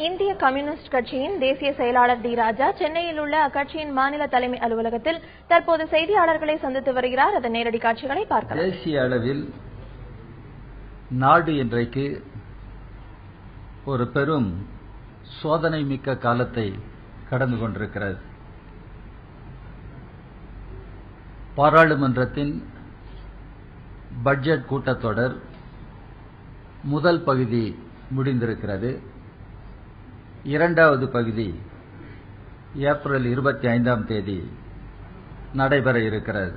இந்திய கம்யூனிஸ்ட் கட்சியின் தேசிய செயலாளர் டி ராஜா சென்னையில் உள்ள அக்கட்சியின் மாநில தலைமை அலுவலகத்தில் தற்போது செய்தியாளர்களை சந்தித்து வருகிறார். அதன் நேரடி காட்சிகளை பார்க்கலாம். தேசிய அளவில் நாடு இன்றைக்கு ஒரு பெரும் சோதனை மிக்க காலத்தை கடந்து கொண்டிருக்கிறது. பாராளுமன்றத்தின் பட்ஜெட் கூட்டத்தொடர் முதல் பகுதி முடிந்திருக்கிறது. இரண்டாவது பகுதி ஏப்ரல் 25ஆம் தேதி நடைபெற இருக்கிறது.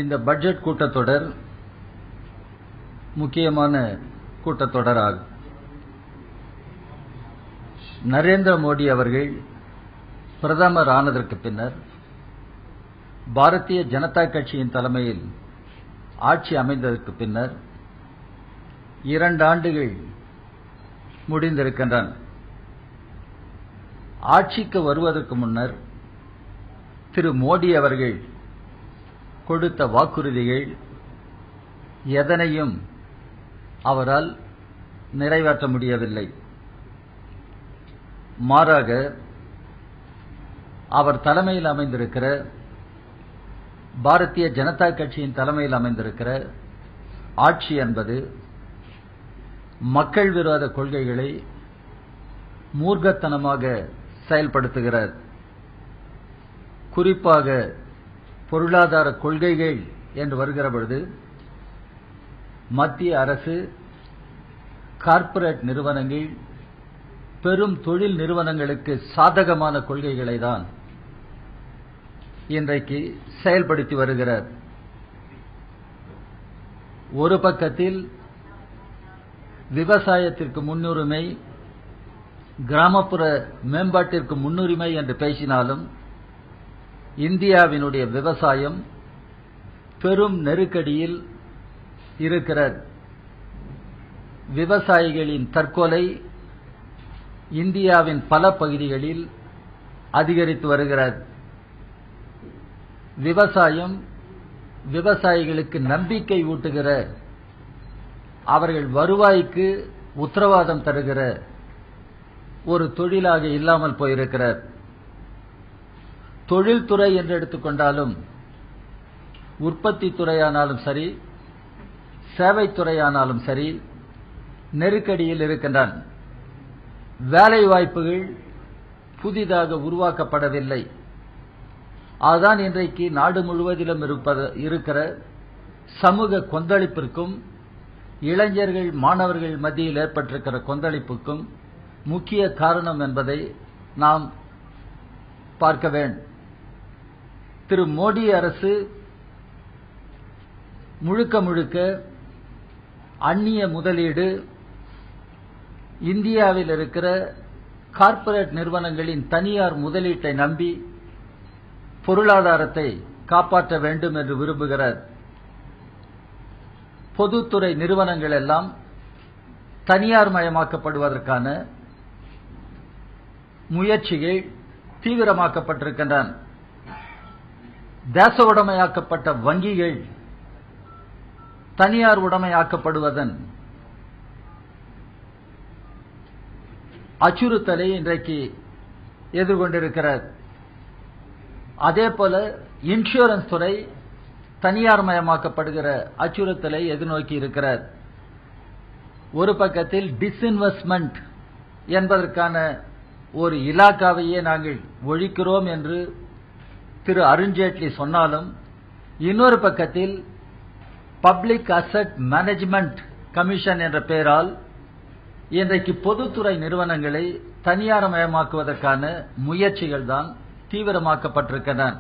இந்த பட்ஜெட் கூட்டத்தொடர் முக்கியமான கூட்டத்தொடராகும். நரேந்திர மோடி அவர்கள் பிரதமர் ஆனதற்கு பின்னர் பாரதிய ஜனதா கட்சியின் தலைமையில் ஆட்சி அமைந்ததற்கு பின்னர் 2 ஆண்டுகள் முடிந்திருக்கின்றன. ஆட்சிக்கு வருவதற்கு முன்னர் திரு மோடி அவர்கள் கொடுத்த வாக்குறுதிகள் எதனையும் அவரால் நிறைவேற்ற முடியவில்லை. மாறாக அவர் தலைமையில் அமைந்திருக்கிற பாரதிய ஜனதா கட்சியின் தலைமையில் அமைந்திருக்கிற ஆட்சி என்பது மக்கள் விரோத கொள்கைகளை மூர்க்கத்தனமாக செயல்படுத்துகிறார். குறிப்பாக பொருளாதார கொள்கைகள் என்று வருகிற பொழுது மத்திய அரசு கார்ப்பரேட் நிறுவனங்கள் பெரும் தொழில் நிறுவனங்களுக்கு சாதகமான கொள்கைகளை தான் இன்றைக்கு செயல்படுத்தி வருகிறார். ஒரு பக்கத்தில் விவசாயத்திற்கு முன்னுரிமை, கிராமப்புற மேம்பாட்டிற்கு முன்னுரிமை என்று பேசினாலும் இந்தியாவினுடைய விவசாயம் பெரும் நெருக்கடியில் இருக்கிறது. விவசாயிகளின் தற்கொலை இந்தியாவின் பல பகுதிகளில் அதிகரித்து வருகிறது. விவசாயம் விவசாயிகளுக்கு நம்பிக்கை ஊட்டுகிற, அவர்கள் வருவாய்க்கு உத்தரவாதம் தருகிற ஒரு தொழிலாக இல்லாமல் போயிருக்கிறார். தொழில்துறை என்று எடுத்துக்கொண்டாலும் உற்பத்தி துறையானாலும் சரி, சேவைத்துறையானாலும் சரி நெருக்கடியில் இருக்கின்றன. வேலை வாய்ப்புகள் புதிதாக உருவாக்கப்படவில்லை. அதுதான் இன்றைக்கு நாடு முழுவதிலும் இருக்கிற சமூக கொந்தளிப்பிற்கும், இளைஞர்கள் மாணவர்கள் மத்தியில் ஏற்பட்டிருக்கிற கொந்தளிப்புக்கும் முக்கிய காரணம் என்பதை நாம் பார்க்க வேண்டும். திரு மோடி அரசு முழுக்க முழுக்க அந்நிய முதலீடு, இந்தியாவில் இருக்கிற கார்ப்பரேட் நிறுவனங்களின் தனியார் முதலீட்டை நம்பி பொருளாதாரத்தை காப்பாற்ற வேண்டும் என்று விரும்புகிறார். பொதுத்துறை நிறுவனங்கள் எல்லாம் தனியார் மயமாக்கப்படுவதற்கான முயற்சிகள் தீவிரமாக்கப்பட்டிருக்கின்றன. தேச உடைமையாக்கப்பட்ட வங்கிகள் தனியார் உடைமையாக்கப்படுவதன் அச்சுறுத்தலை இன்றைக்கு எதிர்கொண்டிருக்கிறார். அதேபோல இன்சூரன்ஸ் துறை தனியார் மயமாக்கப்படுகிற அச்சுறுத்தலை எதிர்நோக்கி இருக்கிறார். ஒரு பக்கத்தில் டிஸ்இன்வெஸ்ட்மெண்ட் என்பதற்கான ஒரு இலாக்காவையே நாங்கள் ஒழிக்கிறோம் என்று திரு அருண்ஜேட்லி சொன்னாலும், இன்னொரு பக்கத்தில் பப்ளிக் அசெட் மேனேஜ்மெண்ட் கமிஷன் என்ற பெயரால் இன்றைக்கு பொதுத்துறை நிறுவனங்களை தனியார் மயமாக்குவதற்கான முயற்சிகள் தான் தீவிரமாக்கப்பட்டிருக்கின்றன.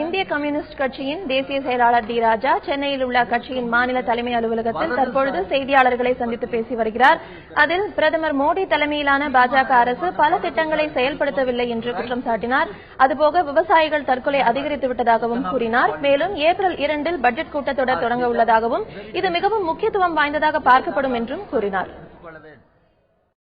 இந்திய கம்யூனிஸ்ட் கட்சியின் தேசிய செயலாளர் டி ராஜா சென்னையில் உள்ள கட்சியின் மாநில தலைமை அலுவலகத்தில் தற்பொழுது செய்தியாளர்களை சந்தித்து பேசி வருகிறார். அதில் பிரதமர் மோடி தலைமையிலான பாஜக அரசு பல திட்டங்களை செயல்படுத்தவில்லை என்று குற்றம் சாட்டினார். அதுபோக விவசாயிகள் தற்கொலை அதிகரித்து விட்டதாகவும் கூறினார். மேலும் ஏப்ரல் 2இல் பட்ஜெட் கூட்டத்தொடர் தொடங்க உள்ளதாகவும் இது மிகவும் முக்கியத்துவம் வாய்ந்ததாக பார்க்கப்படும் என்றும் கூறினார்.